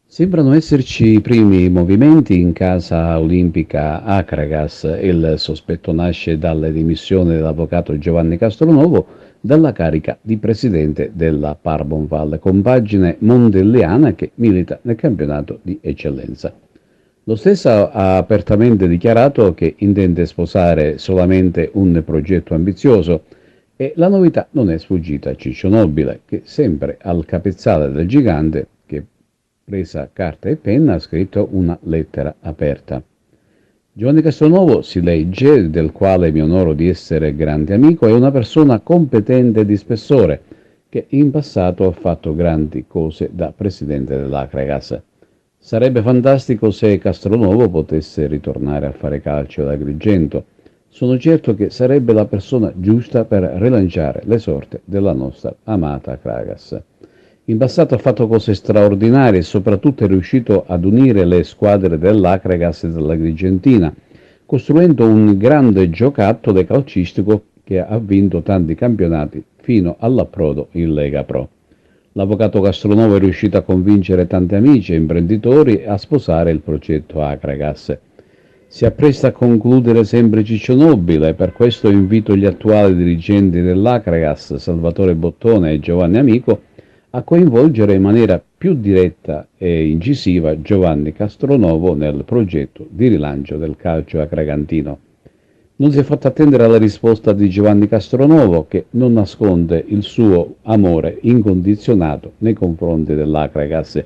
Sembrano esserci i primi movimenti in casa olimpica Acragas. Il sospetto nasce dalle dimissioni dell'avvocato Giovanni Castronovo dalla carica di presidente della Parbonval, compagine mondelliana che milita nel campionato di eccellenza. Lo stesso ha apertamente dichiarato che intende sposare solamente un progetto ambizioso e la novità non è sfuggita a Ciccio Nobile, che sempre al capezzale del gigante, che presa carta e penna ha scritto una lettera aperta. Giovanni Castronovo, si legge, del quale mi onoro di essere grande amico, è una persona competente e di spessore, che in passato ha fatto grandi cose da presidente dell'Acragas. Sarebbe fantastico se Castronovo potesse ritornare a fare calcio ad Agrigento. Sono certo che sarebbe la persona giusta per rilanciare le sorti della nostra amata Kragas. In passato ha fatto cose straordinarie e soprattutto è riuscito ad unire le squadre dell'Acragas e dell'Agrigentina, costruendo un grande giocattolo calcistico che ha vinto tanti campionati fino all'approdo in Lega Pro. L'avvocato Castronovo è riuscito a convincere tanti amici e imprenditori a sposare il progetto Acragas. Si appresta a concludere sempre Ciccio Nobile, per questo invito gli attuali dirigenti dell'Acragas, Salvatore Bottone e Giovanni Amico, a coinvolgere in maniera più diretta e incisiva Giovanni Castronovo nel progetto di rilancio del calcio acragantino. Non si è fatto attendere alla risposta di Giovanni Castronovo, che non nasconde il suo amore incondizionato nei confronti dell'Acragas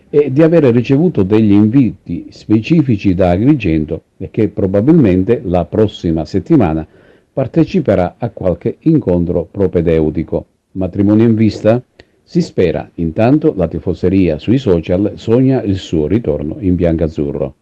e di avere ricevuto degli inviti specifici da Agrigento e che probabilmente la prossima settimana parteciperà a qualche incontro propedeutico. Matrimonio in vista? Si spera. Intanto la tifoseria sui social sogna il suo ritorno in biancazzurro.